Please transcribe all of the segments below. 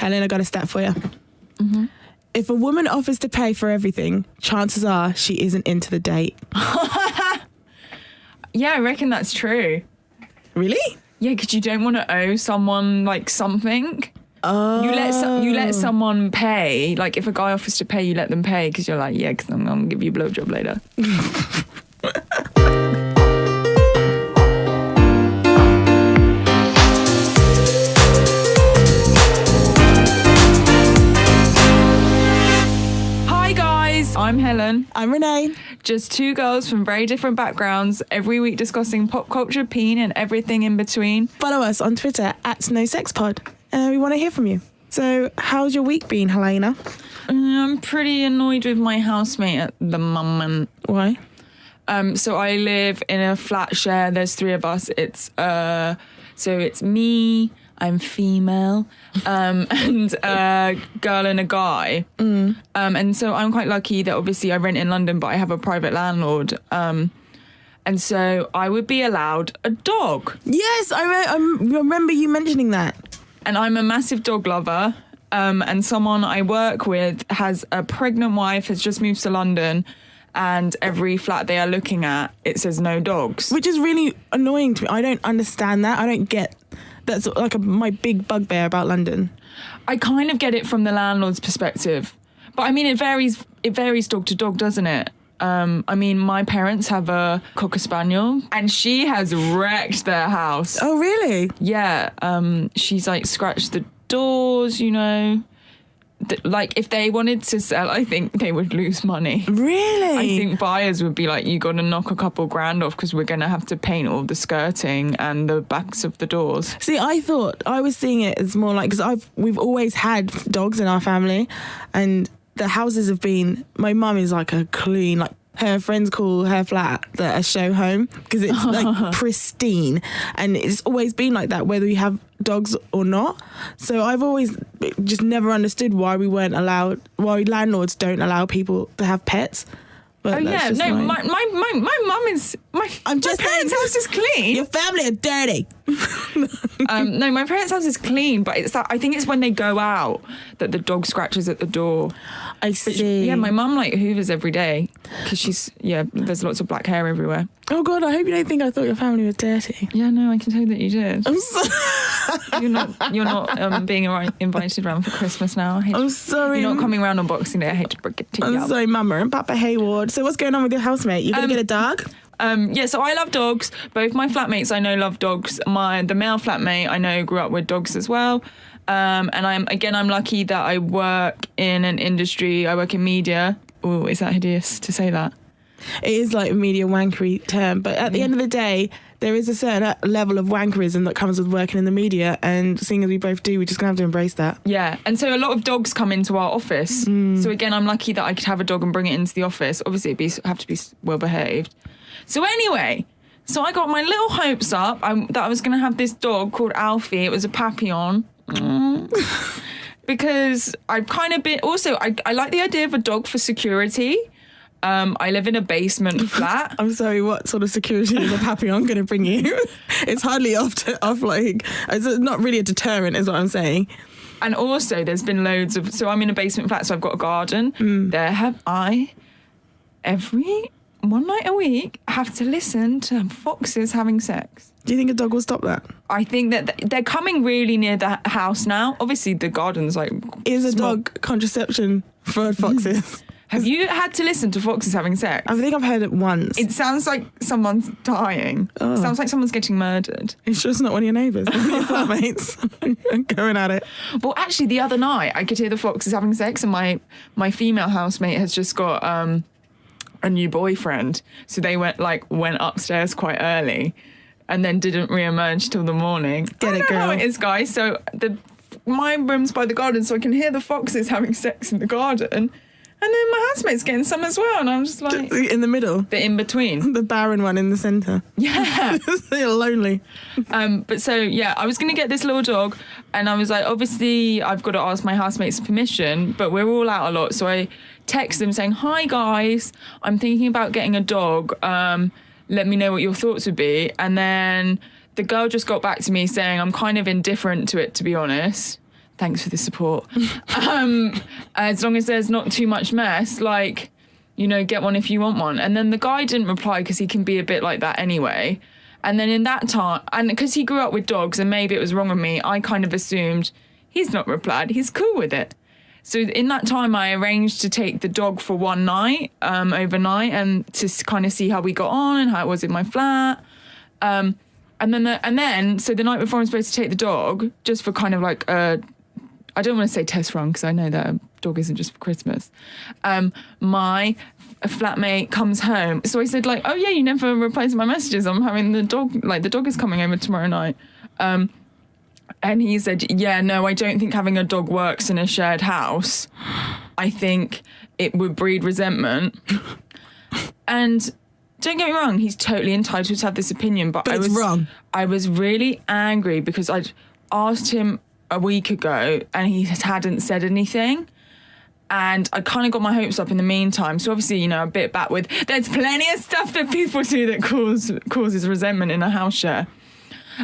And then I got a stat for you. Mm-hmm. If a woman offers to pay for everything, chances are she isn't into the date. Yeah, I reckon that's true. Really? Yeah, because you don't want to owe someone like something. Oh. You let someone pay. Like if a guy offers to pay, you let them pay because you're like, yeah, because I'm going to give you a blowjob later. Hi guys, I'm Helen. I'm Renee. Just two girls from very different backgrounds, every week discussing pop culture, peen, and everything in between. Follow us on Twitter @NoSexPod. We want to hear from you. So, how's your week been, Helena? I'm pretty annoyed with my housemate at the moment. Why? So I live in a flat share. There's three of us. It's me. I'm female, and a girl and a guy. And so I'm quite lucky that obviously I rent in London, but I have a private landlord. And so I would be allowed a dog. Yes, I remember you mentioning that. And I'm a massive dog lover. And someone I work with has a pregnant wife, has just moved to London, and every flat they are looking at, it says no dogs. Which is really annoying to me. I don't understand that. I don't get... That's like my big bugbear about London. I kind of get it from the landlord's perspective. But I mean, it varies dog to dog, doesn't it? I mean, my parents have a Cocker Spaniel and she has wrecked their house. Oh, really? Yeah. She's like scratched the doors, you know. Like if they wanted to sell, I think they would lose money. Really? I think buyers would be like, you got to knock a couple grand off because we're going to have to paint all the skirting and the backs of the doors. See, I was seeing it as more like, because we've always had dogs in our family, and the houses have been, my mum is like a clean, like her friends call her flat a show home because it's like pristine, and it's always been like that whether we have dogs or not. So I've always just never understood why landlords don't allow people to have pets. But oh yeah, no, my mum is my parents' house is clean. Your family are dirty. No, my parents' house is clean, but it's that I think it's when they go out that the dog scratches at the door. I see. Yeah, my mum like hoovers every day because there's lots of black hair everywhere. Oh God, I hope you don't think I thought your family was dirty. Yeah, no, I can tell that you did. I'm sorry. You're not being invited around for Christmas now. I'm sorry. You're not coming around on Boxing Day. I hate to break it to you. I'm sorry, Mama and Papa Hayward. So what's going on with your housemate? You're going to get a dog? Yeah, so I love dogs. Both my flatmates I know love dogs. The male flatmate I know grew up with dogs as well. And I'm lucky that I work in an industry. I work in media. Oh, is that hideous to say that? It is like a media wankery term, but at the end of the day, there is a certain level of wankerism that comes with working in the media, and seeing as we both do, we're just gonna have to embrace that. Yeah, and so a lot of dogs come into our office. So again, I'm lucky that I could have a dog and bring it into the office. Obviously, it'd have to be well behaved. So anyway, I got my little hopes up that I was gonna have this dog called Alfie. It was a Papillon. Because I've kind of been... Also, I like the idea of a dog for security. I live in a basement flat. I'm sorry, what sort of security is a Papillon going to bring you? It's hardly it's not really a deterrent is what I'm saying. And also there's been loads of... So I'm in a basement flat, so I've got a garden. There have I, every one night a week, have to listen to foxes having sex. Do you think a dog will stop that? I think that they're coming really near the house now. Obviously, the garden's like... Is a dog contraception for foxes? Have you had to listen to foxes having sex? I think I've heard it once. It sounds like someone's dying. Oh. It sounds like someone's getting murdered. It's just not one of your neighbours. One of your flatmates going at it. Well, actually, the other night, I could hear the foxes having sex, and my female housemate has just got a new boyfriend. So they went upstairs quite early and then didn't re-emerge till the morning. Get it, girl. How it is, guys. So my room's by the garden, so I can hear the foxes having sex in the garden. And then my housemate's getting some as well, and I'm just like... In the middle? The in-between. The barren one in the centre. Yeah. They're lonely. But so, yeah, I was going to get this little dog, and I was like, obviously, I've got to ask my housemate's permission, but we're all out a lot, so I text them saying, hi, guys, I'm thinking about getting a dog. Let me know what your thoughts would be. And then the girl just got back to me saying, I'm kind of indifferent to it, to be honest. thanks for the support. As long as there's not too much mess, like, you know, get one if you want one. And then the guy didn't reply because he can be a bit like that anyway. And then in that time, and because he grew up with dogs and maybe it was wrong with me, I kind of assumed he's not replied. He's cool with it. So in that time, I arranged to take the dog for one night, overnight, and to kind of see how we got on and how it was in my flat. And then, so the night before I'm supposed to take the dog, just for kind of like I don't want to say test run because I know that a dog isn't just for Christmas. My flatmate comes home. So I said like, oh yeah, you never replied to my messages. I'm having the dog, like the dog is coming over tomorrow night. And he said, yeah, no, I don't think having a dog works in a shared house. I think it would breed resentment. And don't get me wrong, he's totally entitled to have this opinion, but it's wrong. I was really angry because I'd asked him a week ago and he hadn't said anything. And I kind of got my hopes up in the meantime. So obviously, you know, a bit back with, there's plenty of stuff that people do that causes resentment in a house share.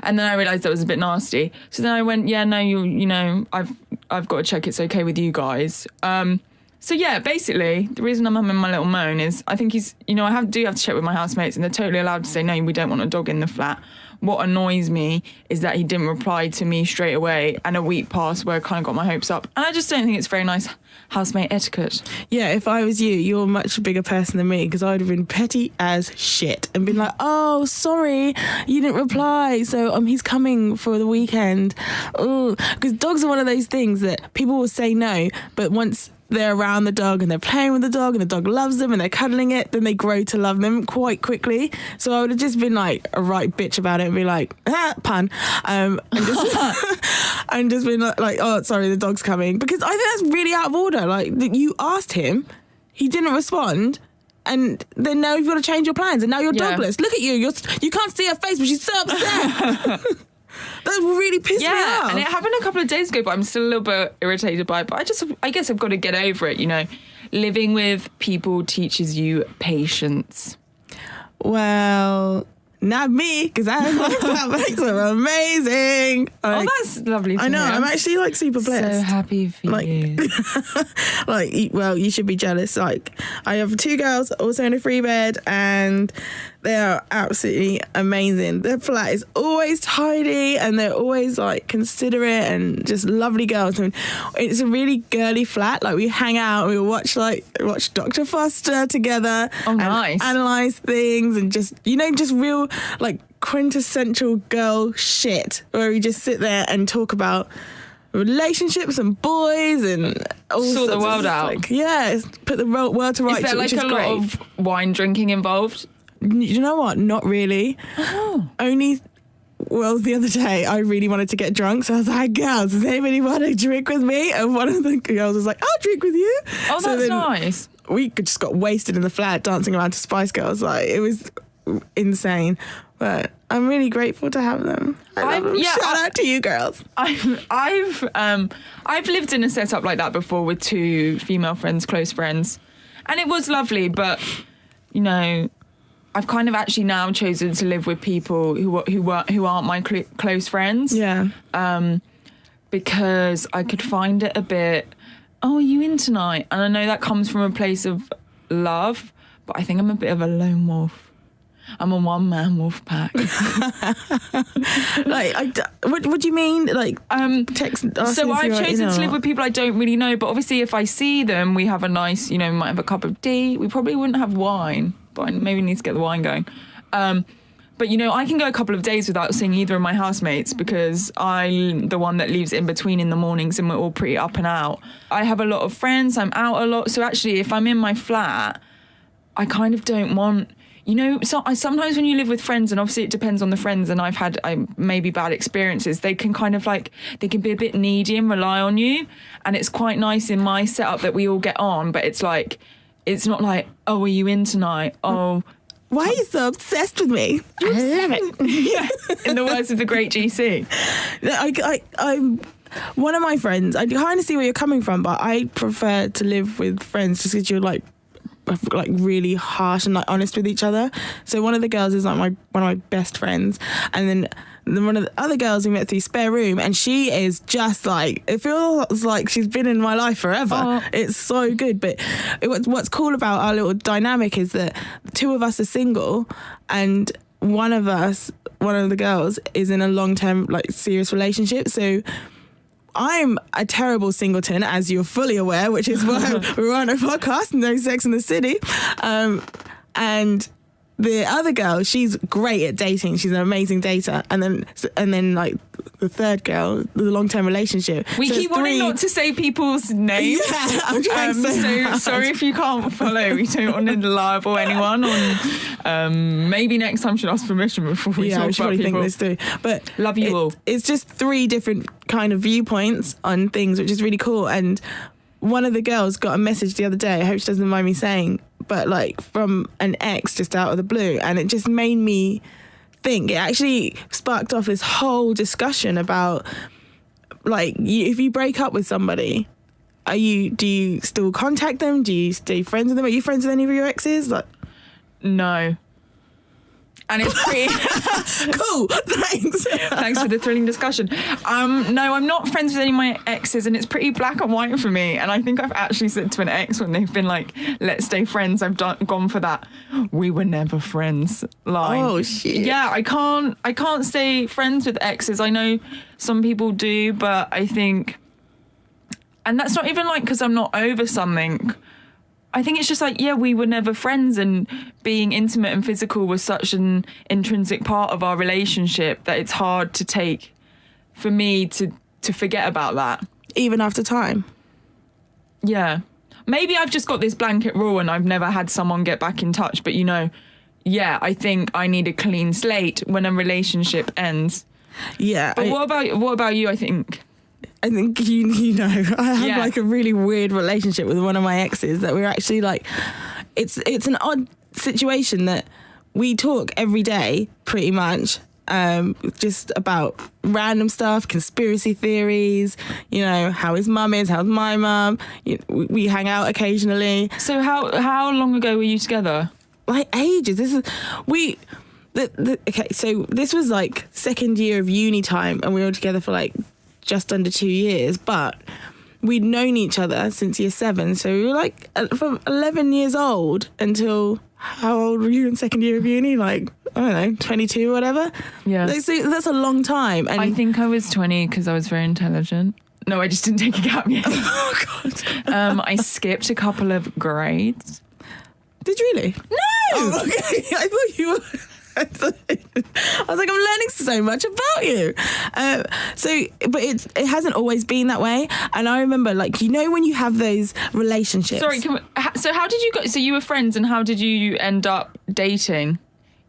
And then I realised that was a bit nasty. So then I went, yeah, no, you know, I've got to check it's okay with you guys. So yeah, basically, the reason I'm having my little moan is I think he's, you know, I do have to check with my housemates and they're totally allowed to say, no, we don't want a dog in the flat. What annoys me is that he didn't reply to me straight away and a week passed where I kind of got my hopes up. And I just don't think it's very nice housemate etiquette. Yeah, if I was you, you're a much bigger person than me because I would have been petty as shit and been like, oh, sorry, you didn't reply. So he's coming for the weekend. Oh, because dogs are one of those things that people will say no, but once they're around the dog and they're playing with the dog and the dog loves them and they're cuddling it, then they grow to love them quite quickly. So I would have just been like a right bitch about it and be like, pun, and just been like, oh, sorry, the dog's coming. Because I think that's really out of order. Like, you asked him, he didn't respond, and then now you've got to change your plans and now you're dogless. Look at you, you can't see her face, but she's so upset. That really pissed me off. And it happened a couple of days ago, but I'm still a little bit irritated by it. But I guess I've got to get over it, you know. Living with people teaches you patience. Well, not me, because I think my flatmates are amazing. Like, that's lovely to I know, hear. I'm actually like super blessed. So happy for you. Well, you should be jealous. Like, I have 2 girls also in a 3 bed and they are absolutely amazing. Their flat is always tidy and they're always like considerate and just lovely girls. And it's a really girly flat. Like, we hang out, we watch Dr. Foster together. Oh, nice. And analyze things and just, you know, just real like quintessential girl shit where we just sit there and talk about relationships and boys and all sort the sorts world of, out. like, yeah, put the world to rights. Is there like a lot of wine drinking involved? You know what? Not really. Oh. Well, the other day I really wanted to get drunk, so I was like, girls, does anybody want to drink with me? And one of the girls was like, I'll drink with you. Oh, so that's nice. We just got wasted in the flat dancing around to Spice Girls. Like, it was insane. But I'm really grateful to have them. I love them. Shout out to you girls. I've lived in a setup like that before with 2 female friends, close friends, and it was lovely. But you know, I've kind of actually now chosen to live with people who aren't my close friends. Yeah. Because I could find it a bit, oh, are you in tonight? And I know that comes from a place of love, but I think I'm a bit of a lone wolf. I'm a one-man wolf pack. Like, what do you mean? Like, text. So I've chosen to live with people I don't really know, but obviously if I see them, we have a nice, you know, we might have a cup of tea. We probably wouldn't have wine, but I maybe need to get the wine going. But, you know, I can go a couple of days without seeing either of my housemates because I'm the one that leaves in between in the mornings and we're all pretty up and out. I have a lot of friends. I'm out a lot. So actually, if I'm in my flat, I kind of don't want... You know, sometimes when you live with friends, and obviously it depends on the friends, and I've had maybe bad experiences, they can kind of like, they can be a bit needy and rely on you. And it's quite nice in my setup that we all get on, but it's like, it's not like, oh, are you in tonight? Oh... Why are you so obsessed with me? I love it. Yeah, in the words of the great GC. I'm one of my friends. I kind of see where you're coming from, but I prefer to live with friends just because you're like really harsh and like honest with each other. So one of the girls is like one of my best friends, and then then one of the other girls we met through Spare Room, and she is just like, it feels like she's been in my life forever. Oh. It's so good. But what's cool about our little dynamic is that two of us are single, and one of the girls is in a long-term, like, serious relationship. So I'm a terrible singleton, as you're fully aware, which is why we're on a podcast, No Sex in the City. And the other girl, she's great at dating. She's an amazing dater. And then like the third girl, the long-term relationship. We keep wanting not to say people's names. Yeah, I'm trying so sorry if you can't follow. We don't want to libel anyone. Maybe next time should ask permission before we talk about people. Think this too. But love you all. It's just 3 different kind of viewpoints on things, which is really cool. And one of the girls got a message the other day, I hope she doesn't mind me saying, but like from an ex just out of the blue, and it just made me think. It actually sparked off this whole discussion about, like, if you break up with somebody, do you still contact them? Do you stay friends with them? Are you friends with any of your exes? Like, no. And it's pretty cool. Thanks. Thanks for the thrilling discussion. No, I'm not friends with any of my exes, and it's pretty black and white for me. And I think I've actually said to an ex when they've been like, "Let's stay friends," I've gone for that "we were never friends" line. Oh shit. Yeah, I can't stay friends with exes. I know some people do, but I think, and that's not even like because I'm not over something. I think it's just like, yeah, we were never friends, and being intimate and physical was such an intrinsic part of our relationship that it's hard to take for me to forget about that. Even after time? Yeah. Maybe I've just got this blanket rule and I've never had someone get back in touch, but yeah, I think I need a clean slate when a relationship ends. Yeah. But what about you, I think you know, I have like a really weird relationship with one of my exes that we're actually like, it's an odd situation that we talk every day pretty much, just about random stuff, conspiracy theories, you know, how his mum is, how's my mum, we hang out occasionally. So how long ago were you together? Like ages. Okay, so this was like second year of uni time, and we were together for like just under 2 years, but we'd known each other since year 7, so we were like from 11 years old until, how old were you in second year of uni? Like, I don't know, 22 or whatever. Yeah. Like, so that's a long time. And I think I was 20 because I was very intelligent. No, I just didn't take a gap year. Oh God. I skipped a couple of grades. Did you really? No. Oh, okay. I thought you were. I was like, I'm learning so much about you. But it hasn't always been that way. And I remember, like, you know, when you have those relationships. Sorry, so how did you go? So you were friends, and how did you end up dating?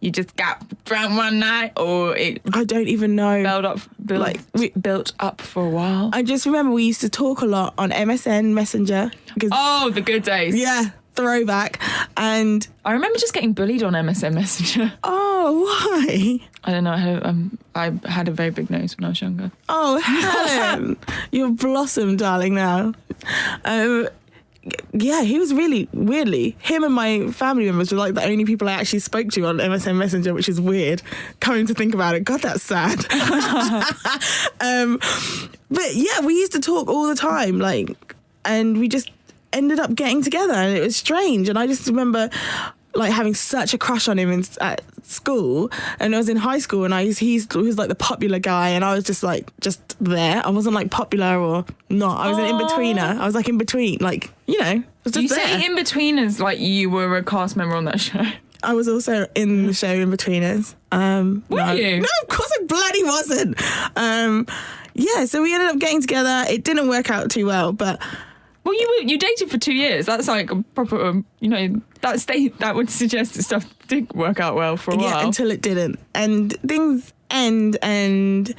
You just got drunk one night, or I don't even know. Built up for a while. I just remember we used to talk a lot on MSN Messenger. Oh, the good days. Yeah. Throwback. And I remember just getting bullied on MSN Messenger. Oh, why? I don't know. I had a very big nose when I was younger. Oh, Helen, you're blossomed, darling, now. Yeah, he was really, weirdly, him and my family members were like the only people I actually spoke to on MSN Messenger, which is weird, coming to think about it. God, that's sad. But yeah, we used to talk all the time, like, and we just ended up getting together, and it was strange. And I just remember like having such a crush on him at school, and I was in high school, and he was like the popular guy, and I was just there. I wasn't like popular or not. I was an in-betweener. I was like in between, like, you know, I was just there. You say in-betweeners like you were a cast member on that show. I was also in the show In-Betweeners. Were you? No, of course I bloody wasn't. Yeah, so we ended up getting together. It didn't work out too well, but well, you dated for 2 years. That's like a proper, you know, that would suggest that stuff did work out well for a while. Yeah, until it didn't. And things end, and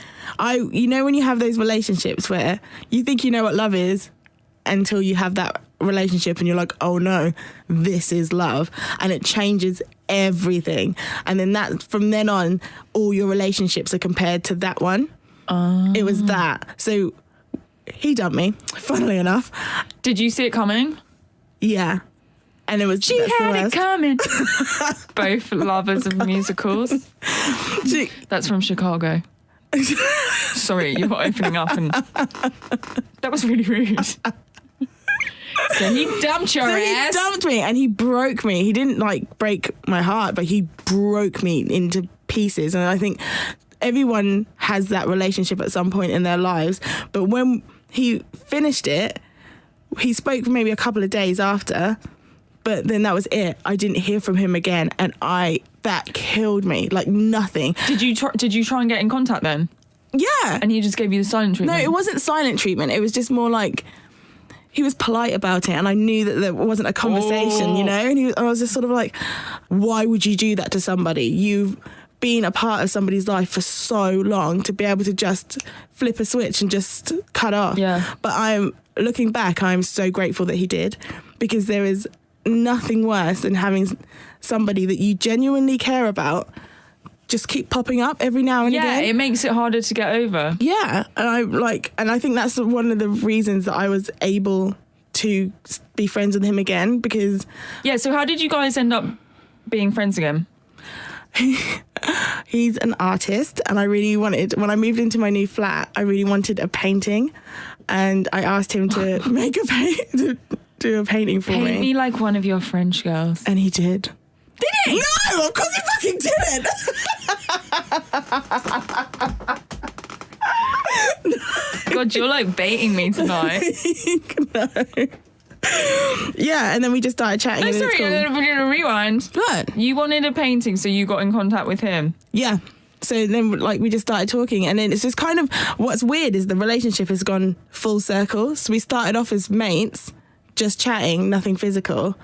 you know when you have those relationships where you think you know what love is until you have that relationship and you're like, oh no, this is love. And it changes everything. And then from then on, all your relationships are compared to that one. It was that. So he dumped me, funnily enough. Did you see it coming? Yeah. And it was She had it coming. Both lovers of musicals. That's from Chicago. Sorry, you're opening up and that was really rude. So he dumped your ass. He dumped me and he broke me. He didn't like break my heart, but he broke me into pieces. And I think everyone has that relationship at some point in their lives. But when he finished it, he spoke maybe a couple of days after, but then that was it. I didn't hear from him again, and that killed me. Like nothing. Did you try and get in contact then? Yeah. And he just gave you the silent treatment? No, it wasn't silent treatment. It was just more like he was polite about it, and I knew that there wasn't a conversation, you know? And I was just sort of like, why would you do that to somebody? You've been a part of somebody's life for so long to be able to just flip a switch and just cut off. Yeah. But looking back, I'm so grateful that he did, because there is nothing worse than having somebody that you genuinely care about just keep popping up every now and again. Yeah, it makes it harder to get over. Yeah, and I think that's one of the reasons that I was able to be friends with him again, because... Yeah, so how did you guys end up being friends again? He's an artist, and I really wanted, when I moved into my new flat, I really wanted a painting, and I asked him to to do a painting for me. Paint me like one of your French girls. And he did. Did he? No, of course he fucking didn't. God, you're like baiting me tonight. No. Yeah, and then we just started chatting. No, and sorry, it's cool. we're going to rewind. What? You wanted a painting, so you got in contact with him. Yeah. So then, like, we just started talking, and then it's just kind of, what's weird is the relationship has gone full circle. So we started off as mates, just chatting, nothing physical,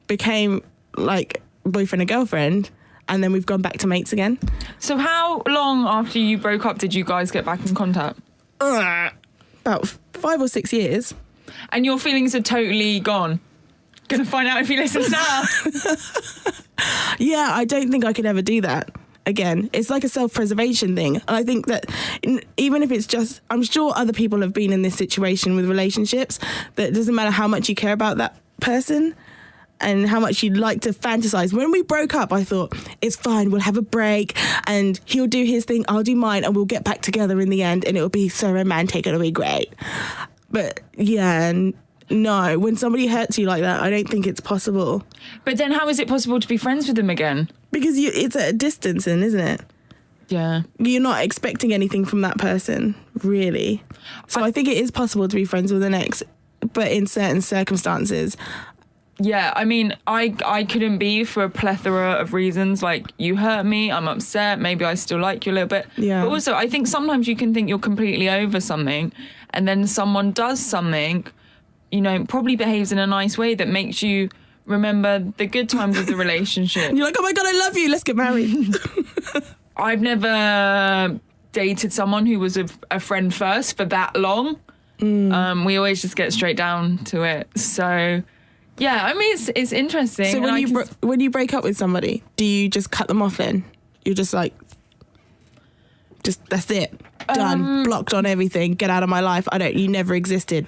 became like boyfriend and girlfriend, and then we've gone back to mates again. So how long after you broke up did you guys get back in contact? About 5 or 6 years. And your feelings are totally gone? Gonna find out if he listens now. Yeah, I don't think I could ever do that again. It's like a self-preservation thing. And I think that even if it's just, I'm sure other people have been in this situation with relationships, that it doesn't matter how much you care about that person and how much you'd like to fantasize. When we broke up, I thought, it's fine, we'll have a break and he'll do his thing, I'll do mine, and we'll get back together in the end and it'll be so romantic, it'll be great. But yeah, no, when somebody hurts you like that, I don't think it's possible. But then how is it possible to be friends with them again? Because it's at a distance, isn't it? Yeah. You're not expecting anything from that person, really. So I think it is possible to be friends with an ex, but in certain circumstances. Yeah, I mean, I couldn't be for a plethora of reasons. Like, you hurt me, I'm upset, maybe I still like you a little bit. Yeah. But also, I think sometimes you can think you're completely over something, and then someone does something, you know, probably behaves in a nice way that makes you remember the good times of the relationship. And you're like, oh my God, I love you, let's get married. I've never dated someone who was a friend first for that long. We always just get straight down to it. So... yeah, I mean, it's interesting. So when you break up with somebody, do you just cut them off then? You're just like, that's it. Done. Blocked on everything. Get out of my life. You never existed.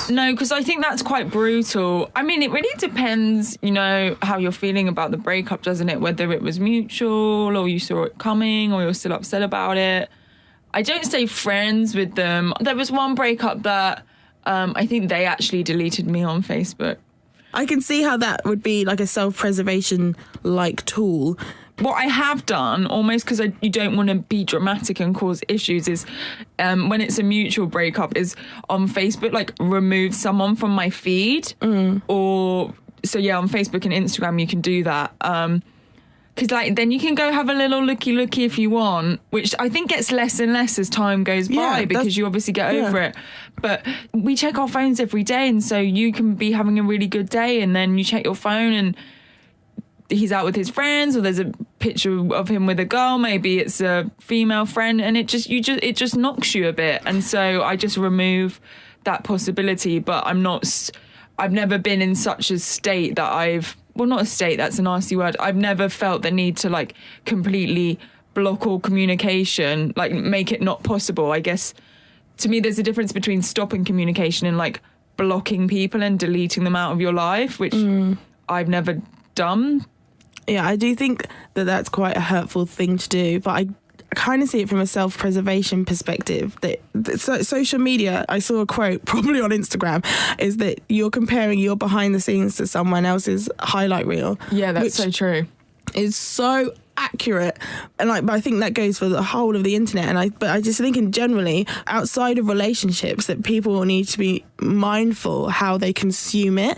No, because I think that's quite brutal. I mean, it really depends, you know, how you're feeling about the breakup, doesn't it? Whether it was mutual or you saw it coming or you're still upset about it. I don't stay friends with them. There was one breakup that I think they actually deleted me on Facebook. I can see how that would be like a self-preservation like tool. What I have done, almost because you don't want to be dramatic and cause issues, is when it's a mutual breakup, is on Facebook, like, remove someone from my feed. Or, so yeah, on Facebook and Instagram you can do that. Because like then you can go have a little looky if you want, which I think gets less and less as time goes by, because you obviously get over it. But we check our phones every day, and so you can be having a really good day and then you check your phone and he's out with his friends, or there's a picture of him with a girl, maybe it's a female friend, and it just knocks you a bit. And so I just remove that possibility. But I've never been in such a state that well, not a state, that's a nasty word. I've never felt the need to like completely block all communication, like make it not possible. I guess to me there's a difference between stopping communication and like blocking people and deleting them out of your life, which I've never done. Yeah, I do think that that's quite a hurtful thing to do, but kind of see it from a self-preservation perspective. That social media, I saw a quote probably on Instagram, is that you're comparing your behind the scenes to someone else's highlight reel. Yeah, that's so true. It's so accurate, and but I think that goes for the whole of the internet. But I just think in generally outside of relationships that people need to be mindful how they consume it.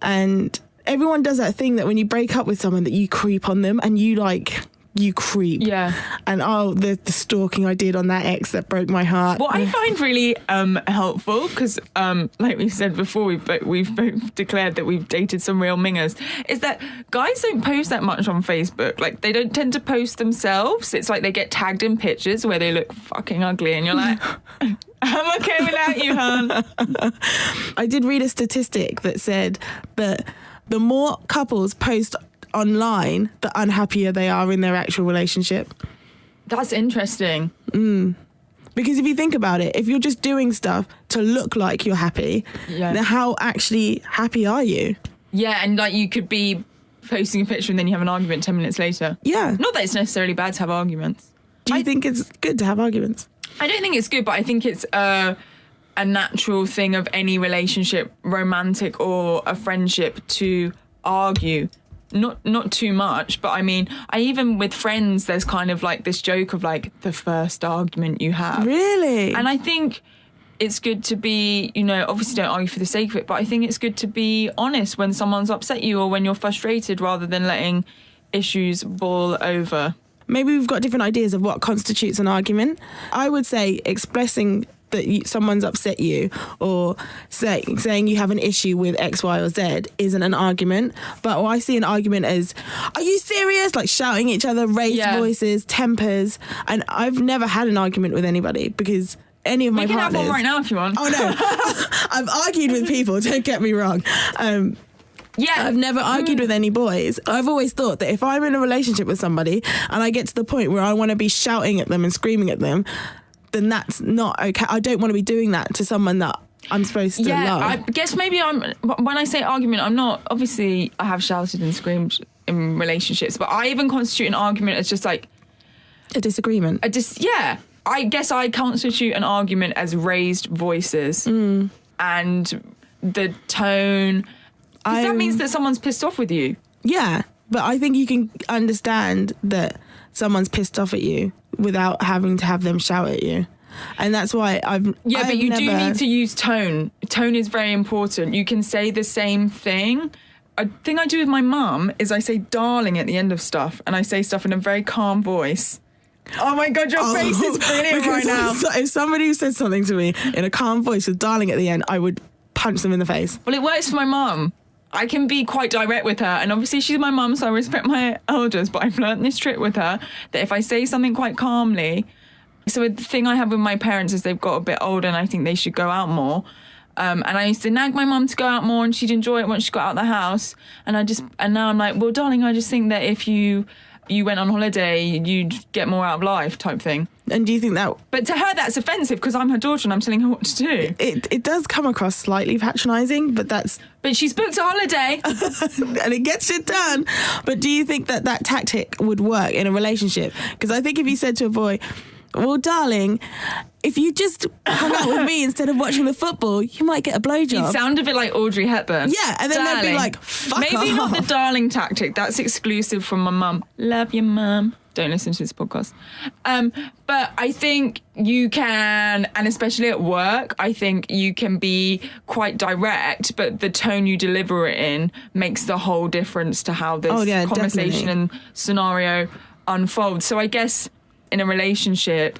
And everyone does that thing that when you break up with someone that you creep on them, and you creep. Yeah. And the stalking I did on that ex that broke my heart. What I find really helpful, because like we said before, we've both declared that we've dated some real mingers, is that guys don't post that much on Facebook. Like, they don't tend to post themselves. It's like they get tagged in pictures where they look fucking ugly, and you're like, I'm okay without you, hon. I did read a statistic that said that the more couples post online, the unhappier they are in their actual relationship. That's interesting. Because if you think about it, if you're just doing stuff to look like you're happy, then how actually happy are you? Yeah, and like you could be posting a picture and then you have an argument 10 minutes later. Yeah. Not that it's necessarily bad to have arguments. Do you think it's good to have arguments? I don't think it's good, but I think it's a natural thing of any relationship, romantic or a friendship, to argue. Not too much, but I mean, even with friends, there's kind of like this joke of like the first argument you have. Really? And I think it's good to be, obviously don't argue for the sake of it, but I think it's good to be honest when someone's upset you or when you're frustrated, rather than letting issues boil over. Maybe we've got different ideas of what constitutes an argument. I would say expressing that someone's upset you, or saying you have an issue with X, Y, or Z isn't an argument. But I see an argument as, are you serious? Like shouting at each other, raised voices, tempers. And I've never had an argument with anybody, because any of my partners... We can have one right now if you want. Oh, no. I've argued with people, don't get me wrong. I've never argued with any boys. I've always thought that if I'm in a relationship with somebody and I get to the point where I want to be shouting at them and screaming at them, then that's not okay. I don't want to be doing that to someone that I'm supposed to love. Yeah, I guess maybe when I say argument, I'm not, obviously I have shouted and screamed in relationships, but I even constitute an argument as just like... a disagreement. I guess I constitute an argument as raised voices and the tone, because that means that someone's pissed off with you. Yeah, but I think you can understand that someone's pissed off at you without having to have them shout at you. And that's why I've but you do need to use tone. Tone is very important. You can say the same thing. A thing I do with my mum is I say darling at the end of stuff, and I say stuff in a very calm voice. Oh my God, your face is brilliant right now. If somebody said something to me in a calm voice with darling at the end, I would punch them in the face. Well, it works for my mum. I can be quite direct with her, and obviously she's my mum, so I respect my elders, but I've learnt this trick with her, that if I say something quite calmly... So the thing I have with my parents is they've got a bit older and I think they should go out more. And I used to nag my mum to go out more, and she'd enjoy it once she got out of the house. And now I'm like, well, darling, I just think that if you went on holiday, you'd get more out of life, type thing. And do you think that... But to her, that's offensive, because I'm her daughter and I'm telling her what to do. It does come across slightly patronising, but that's... But she's booked a holiday. And it gets it done. But do you think that tactic would work in a relationship? Because I think if you said to a boy... Well, darling, if you just hung out with me instead of watching the football, you might get a blowjob. You'd sound a bit like Audrey Hepburn. Yeah, and then they'd be like, fuck Maybe off. not the darling tactic. That's exclusive from my mum. Love your mum. Don't listen to this podcast. But I think you can, and especially at work, I think you can be quite direct, but the tone you deliver it in makes the whole difference to how this conversation definitely. and scenario unfolds. So I guess... in a relationship,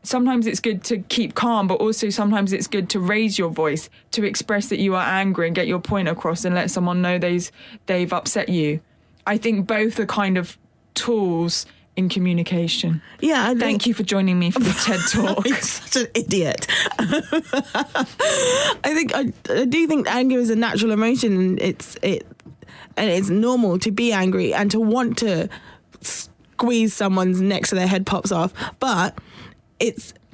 sometimes it's good to keep calm, but also sometimes it's good to raise your voice, to express that you are angry and get your point across and let someone know they've upset you. I think both are kind of tools in communication. Yeah. Thank you for joining me for this TED Talk. You're such an idiot. I do think anger is a natural emotion, and it's normal to be angry and to want to squeeze someone's neck so their head pops off, but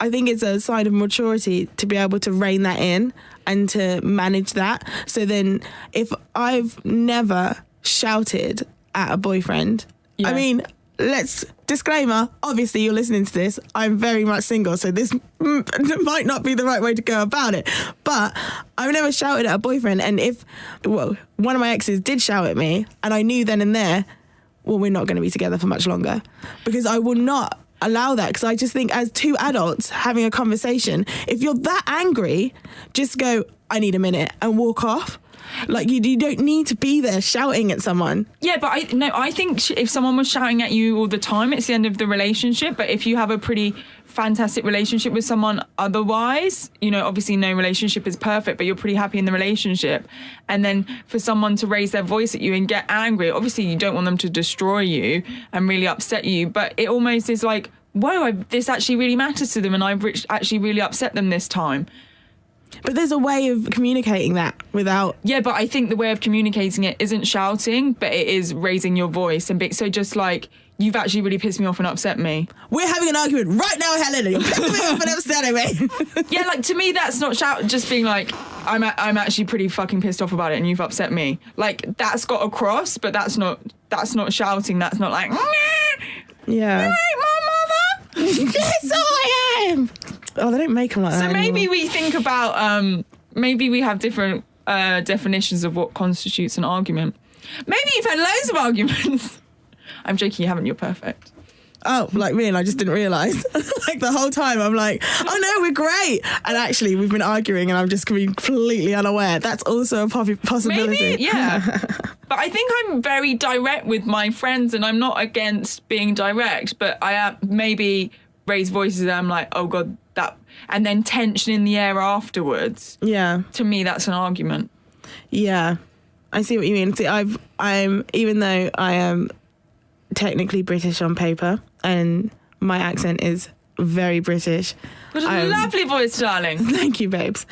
I think it's a sign of maturity to be able to rein that in and to manage that. So then if I've never shouted at a boyfriend, I mean, let's disclaimer, obviously you're listening to this. I'm very much single, so this might not be the right way to go about it. But I've never shouted at a boyfriend. And if one of my exes did shout at me and I knew then and there, well, we're not going to be together for much longer, because I will not allow that. Because I just think as two adults having a conversation, if you're that angry, just go, I need a minute, and walk off. Like, you don't need to be there shouting at someone. Yeah, but I think if someone was shouting at you all the time, it's the end of the relationship. But if you have a pretty fantastic relationship with someone otherwise, obviously no relationship is perfect, but you're pretty happy in the relationship. And then for someone to raise their voice at you and get angry, obviously you don't want them to destroy you and really upset you. But it almost is like, whoa, this actually really matters to them, and I've actually really upset them this time. But there's a way of communicating that without... Yeah, but I think the way of communicating it isn't shouting, but it is raising your voice. And so just like, you've actually really pissed me off and upset me. We're having an argument right now, Helen, and you're pissing me off and upsetting me. Yeah, like, to me, that's not just being like, I'm actually pretty fucking pissed off about it and you've upset me. Like, that's got across, but that's not shouting. That's not like, yeah. You ain't my mother. Yes, I am. Oh, they don't make them like that. So maybe anymore. we think about, maybe we have different definitions of what constitutes an argument. Maybe you've had loads of arguments. I'm joking, you haven't, you're perfect. Oh, like me, and I just didn't realise. Like the whole time I'm like, oh no, we're great. And actually we've been arguing and I'm just being completely unaware. That's also a possibility. Maybe, yeah. But I think I'm very direct with my friends, and I'm not against being direct, but I am maybe raise voices and I'm like, oh God, that, and then tension in the air afterwards. Yeah. To me, that's an argument. Yeah. I see what you mean. See, I'm even though I am technically British on paper and my accent is very British. What a lovely voice, darling. Thank you, babes.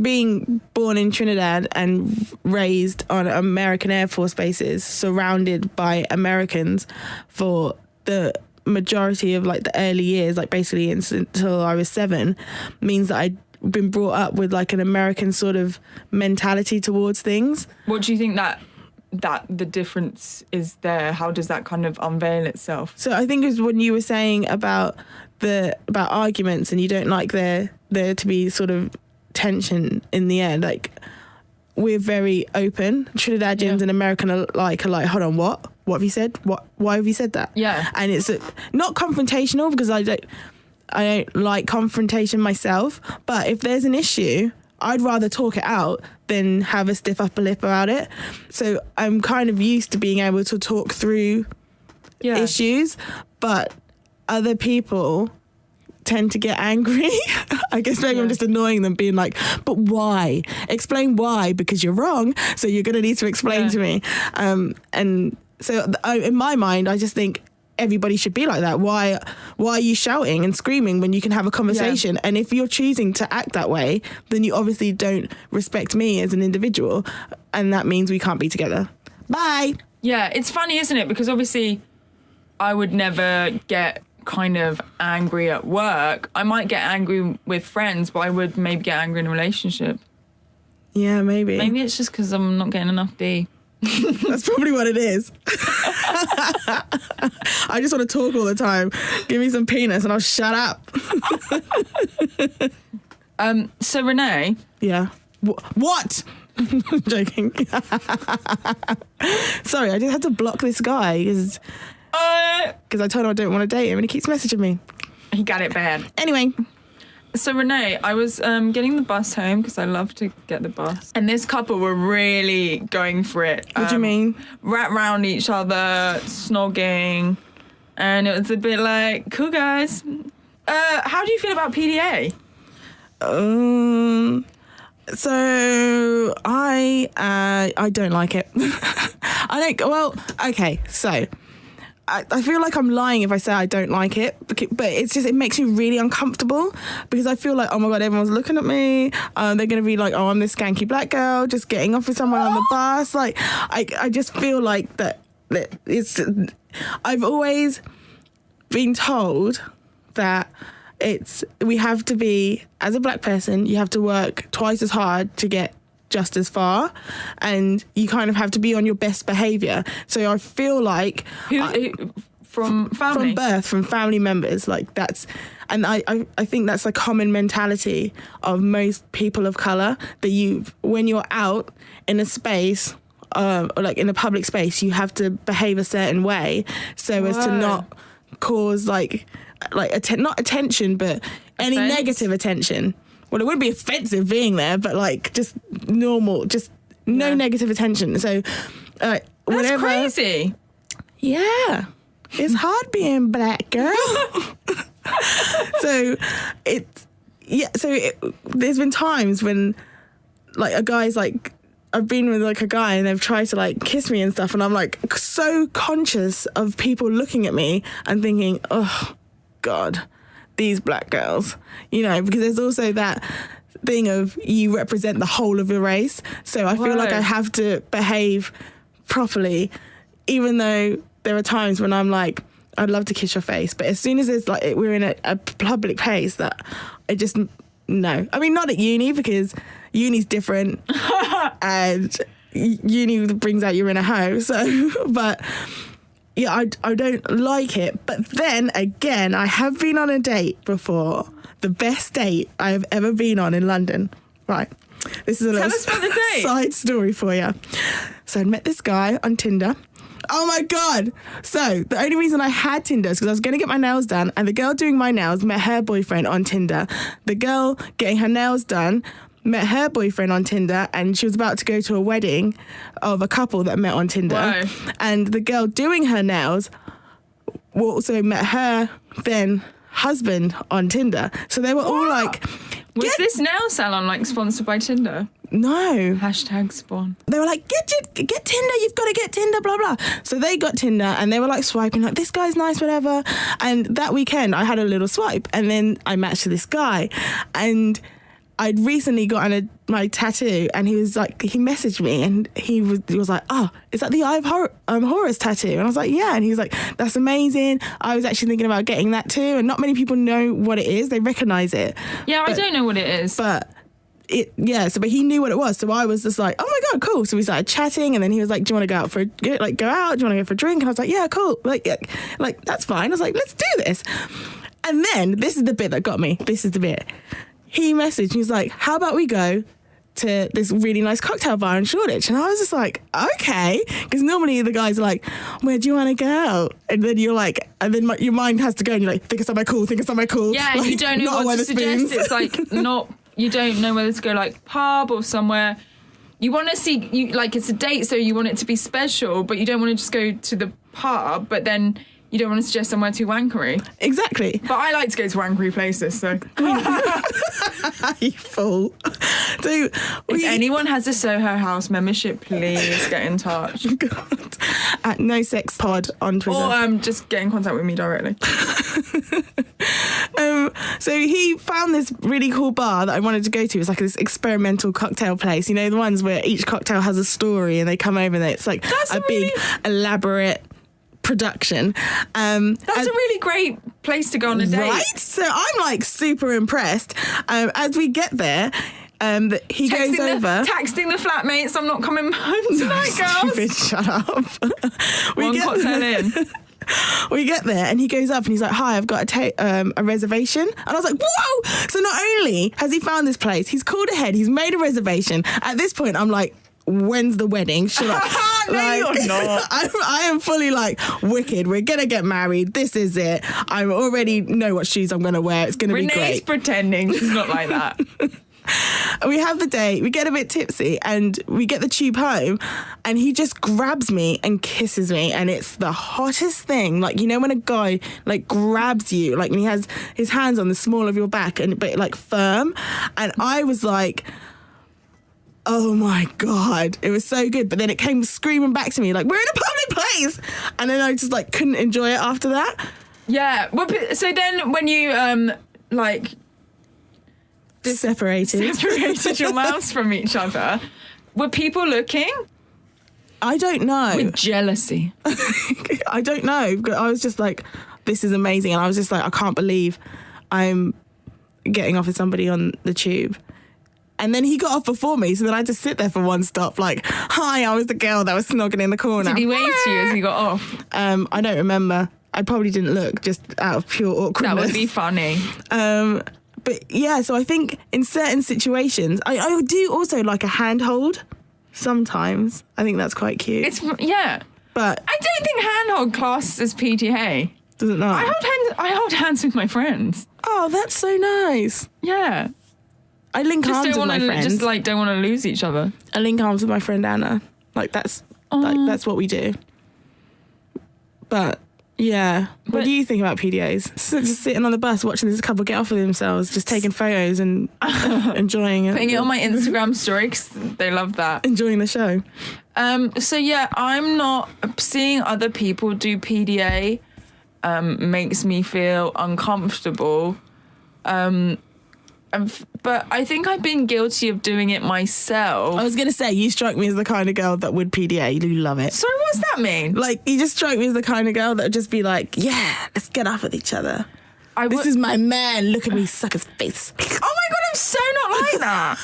Being born in Trinidad and raised on American Air Force bases, surrounded by Americans for the majority of like the early years, like basically until I was 7, means that I'd been brought up with like an American sort of mentality towards things. What do you think that the difference is there? How does that kind of unveil itself? So I think it was when you were saying about arguments and you don't like there to be sort of tension in the air. Like, we're very open. Trinidadians and American are like, hold on, what have you said? Why have you said that? Yeah. And it's not confrontational, because I don't like confrontation myself. But if there's an issue, I'd rather talk it out than have a stiff upper lip about it. So I'm kind of used to being able to talk through issues, but other people tend to get angry. I guess maybe I'm just annoying them, being like, but why? Explain why, because you're wrong, so you're going to need to explain to me. And so in my mind, I just think everybody should be like that. Why are you shouting and screaming when you can have a conversation? And if you're choosing to act that way, then you obviously don't respect me as an individual, and that means we can't be together. Bye. Yeah, it's funny, isn't it? Because obviously I would never get kind of angry at work. I might get angry with friends, but I would maybe get angry in a relationship. Yeah, maybe. Maybe it's just because I'm not getting enough D. That's probably what it is. I just want to talk all the time. Give me some penis and I'll shut up. So Renee. Yeah. What? Joking. Sorry, I just had to block this guy because I told him I don't want to date him and he keeps messaging me. He got it bad. Anyway. So Renee, I was getting the bus home because I love to get the bus. And this couple were really going for it. What do you mean? Wrapped around each other, snogging. And it was a bit like, cool guys. How do you feel about PDA? So I don't like it. Okay, so I feel like I'm lying if I say I don't like it, but it makes me really uncomfortable, because I feel like, oh my God, everyone's looking at me. They're going to be like, oh, I'm this skanky black girl just getting off with someone on the bus. Like, I just feel like that it's, I've always been told that we have to be, as a black person, you have to work twice as hard to get just as far, and you kind of have to be on your best behaviour. So I feel like from family? From birth, from family members. Like that's, and I think that's a common mentality of most people of colour, that when you're out in a space, or like in a public space, you have to behave a certain way so as to not cause not attention, but any negative attention. Well, it wouldn't be offensive being there, but like just normal, just no negative attention. So That's crazy. Yeah. It's hard being black, girl. There's been times when like a guy's like, I've been with like a guy and they've tried to like kiss me and stuff, and I'm like so conscious of people looking at me and thinking, oh God, these black girls, because there's also that thing of you represent the whole of the race. So I feel like I have to behave properly, even though there are times when I'm like, I'd love to kiss your face, but as soon as it's like we're in a public place, that I just no. I mean, not at uni, because uni's different and uni brings out your inner hoe. So, but yeah, I don't like it. But then again, I have been on a date before, the best date I have ever been on in London. Right. This is a little side story for you. So I met this guy on Tinder. Oh my God. So the only reason I had Tinder is because I was going to get my nails done, and the girl doing my nails met her boyfriend on Tinder. The girl getting her nails done met her boyfriend on Tinder, and she was about to go to a wedding of a couple that met on Tinder. Whoa. And the girl doing her nails also met her then husband on Tinder. So they were all like... Was this nail salon like sponsored by Tinder? No. #spawn. They were like, get Tinder, you've got to get Tinder, blah, blah. So they got Tinder and they were like swiping, like, this guy's nice, whatever. And that weekend I had a little swipe, and then I matched with this guy. And I'd recently gotten my tattoo, and he was like, he messaged me, and he was like, oh, is that the Eye of Horus tattoo? And I was like, yeah. And he was like, that's amazing. I was actually thinking about getting that too. And not many people know what it is. They recognize it. Yeah, I don't know what it is. But but he knew what it was. So I was just like, oh my God, cool. So we started chatting, and then he was like, do you want to go out go out? Do you want to go for a drink? And I was like, yeah, cool. Like that's fine. I was like, let's do this. And then this is the bit that got me. This is the bit. He messaged, he was like, how about we go to this really nice cocktail bar in Shoreditch? And I was just like, okay. Because normally the guys are like, where do you want to go? And then you're like, and then your mind has to go, and you're like, think of somewhere cool. Yeah, like, you don't know what to suggest. It's like you don't know whether to go like pub or somewhere. You want to see, it's a date, so you want it to be special, but you don't want to just go to the pub, but then you don't want to suggest somewhere too wankery. Exactly. But I like to go to wankery places, so. You fool. So if anyone has a Soho House membership, please get in touch. God. At No Sex Pod on Twitter. Or just get in contact with me directly. So he found this really cool bar that I wanted to go to. It's like this experimental cocktail place. You know, the ones where each cocktail has a story, and they come over and it's like a big, elaborate production. That's a really great place to go on a date. Right? So I'm like super impressed. As we get there, he goes over. Texting the flatmates, I'm not coming home tonight, girls. Stupid, shut up. One cocktail in. We get there, and he goes up and he's like, hi, I've got a reservation. And I was like, whoa! So not only has he found this place, he's called ahead, he's made a reservation. At this point, I'm like, when's the wedding? Should I? No, you're not. I am fully like, wicked. We're going to get married. This is it. I already know what shoes I'm going to wear. It's going to be great. Renee's pretending. She's not like that. We have the date, we get a bit tipsy, and we get the tube home, and he just grabs me and kisses me, and it's the hottest thing. Like, you know when a guy like grabs you, like when he has his hands on the small of your back, but like firm, and I was like, oh my God, it was so good. But then it came screaming back to me like, we're in a public place, and then I just like couldn't enjoy it after that. Yeah. Well, so then when you separated your mouths from each other, were people looking? I don't know. With jealousy. I don't know. I was just like, this is amazing. And I was just like, I can't believe I'm getting off with somebody on the tube. And then he got off before me, so then I had to sit there for one stop like, hi, I was the girl that was snogging in the corner. Did he wave to you as he got off? I don't remember. I probably didn't look, just out of pure awkwardness. That would be funny. But yeah, so I think in certain situations, I do also like a handhold sometimes. I think that's quite cute. Yeah. But I don't think handhold class as PDA. does it not? I hold hands with my friends. Oh, that's so nice. Yeah. I link arms with my friends. Just like don't want to lose each other. I link arms with my friend Anna. Like that's what we do. But yeah, what do you think about PDAs? Just sitting on the bus watching this couple get off of themselves, just taking photos and enjoying it. Putting it on my Instagram story 'cause they love that. Enjoying the show. So yeah, I'm not seeing other people do PDA. Makes me feel uncomfortable. But I think I've been guilty of doing it myself. I was going to say, you strike me as the kind of girl that would PDA. You love it. Sorry, what's that mean? Like, you just strike me as the kind of girl that would just be like, yeah, let's get off with each other. This is my man. Look at me, suck his face. Oh my God, I'm so not like that.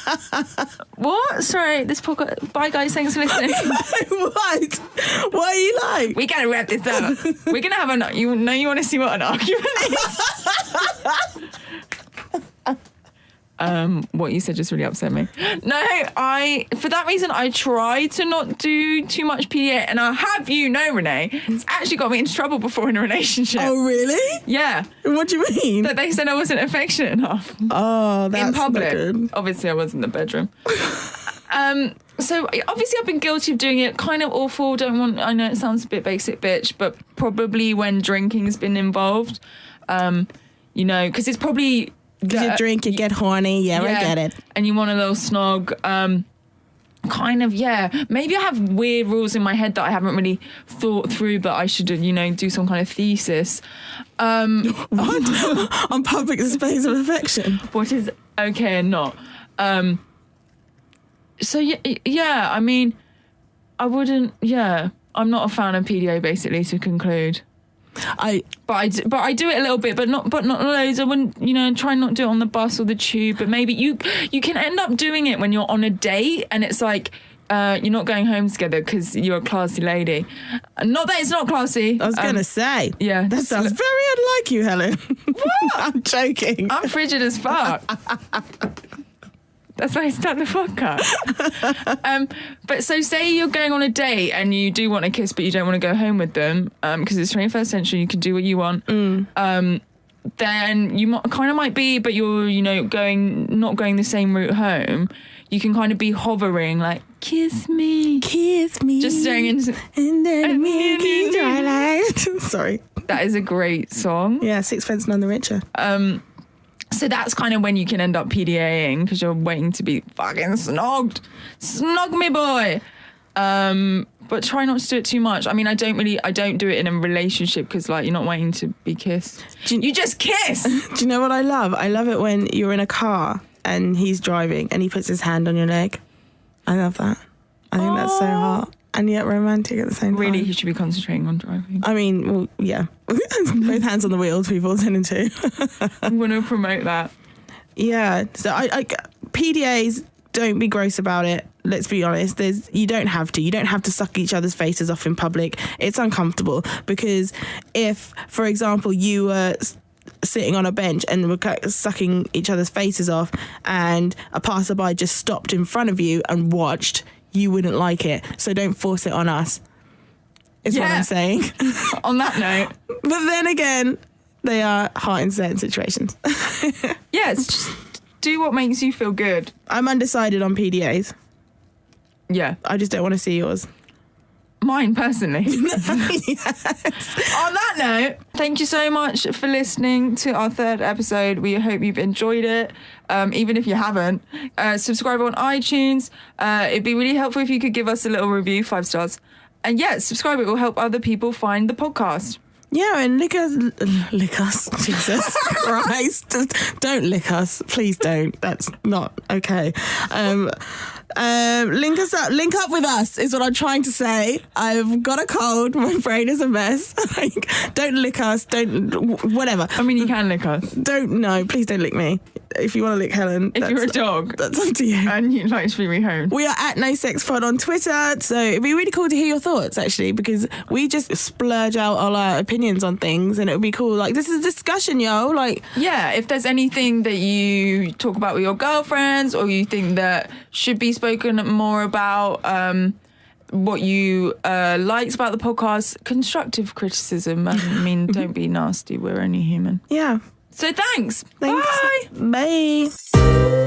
What? Sorry, this podcast. Bye, guys. Thanks for listening. What? What are you like? We gotta wrap this up. We're gonna have you want to see what an argument is? What you said just really upset me. No, for that reason, I try to not do too much PDA, and I have Renee, it's actually got me into trouble before in a relationship. Oh, really? Yeah. What do you mean? That they said I wasn't affectionate enough. Oh, that's in public. not good. Obviously, I was in the bedroom. So obviously I've been guilty of doing it. Kind of awful. I know it sounds a bit basic bitch, but probably when drinking's been involved, because it's probably. Because you drink, you get horny. Yeah, I get it. And you want a little snog. Maybe I have weird rules in my head that I haven't really thought through, but I should, do some kind of thesis. What? On public displays of affection. What is okay and not. I mean, I wouldn't, I'm not a fan of PDA, basically, to conclude. But I do it a little bit, but not loads. I wouldn't, try not to do it on the bus or the tube. But maybe you can end up doing it when you're on a date, and it's like you're not going home together because you're a classy lady. Not that it's not classy. I was gonna say, yeah, that sounds very unlike you, Helen. What? I'm joking. I'm frigid as fuck. That's why I start the podcast. But so say you're going on a date and you do want to kiss, but you don't want to go home with them because it's 21st century, you can do what you want. Then you might be, but you're, not going the same route home. You can kind of be hovering, like, kiss me. Just staring into the twilight. Sorry. That is a great song. Yeah, Sixpence None the Richer. So that's kind of when you can end up PDAing because you're waiting to be fucking snogged. Snog me, boy. But try not to do it too much. I mean, I don't do it in a relationship because, like, you're not waiting to be kissed. You just kiss. Do you know what I love? I love it when you're in a car and he's driving and he puts his hand on your leg. I love that. I think that's so hot and yet romantic at the same time. Really, he should be concentrating on driving. I mean, well, yeah. Both hands on the wheels, people tend to. I'm going to promote that. Yeah. So I PDAs, don't be gross about it. Let's be honest. You don't have to suck each other's faces off in public. It's uncomfortable because if, for example, you were sitting on a bench and were sucking each other's faces off and a passerby just stopped in front of you and watched, you wouldn't like it. So don't force it on us, is what I'm saying. On that note. But then again, they are hot in certain situations. Yeah, it's just do what makes you feel good. I'm undecided on PDAs. Yeah. I just don't want to see yours. Mine, personally. Yes. On that note, thank you so much for listening to our third episode. We hope you've enjoyed it. Even if you haven't, subscribe on iTunes. It'd be really helpful if you could give us a little review, 5 stars. And subscribe. It will help other people find the podcast. Yeah, and lick us, Jesus Christ. Don't lick us. Please don't. That's not okay. Link up with us is what I'm trying to say. I've got a cold. My brain is a mess. Don't lick us. Whatever. I mean, you can lick us. Please don't lick me. if you want to lick Helen. If you're a dog. That's up to you. And you'd like to be rehomed. We are at No Sex Pod on Twitter, so it'd be really cool to hear your thoughts, actually, because we just splurge out all our opinions on things, and it would be cool. Like, this is a discussion, yo. Like, yeah, if there's anything that you talk about with your girlfriends, or you think that should be spoken more about, what you liked about the podcast, constructive criticism. I mean, don't be nasty. We're only human. yeah. So thanks. Thanks. Bye. Bye.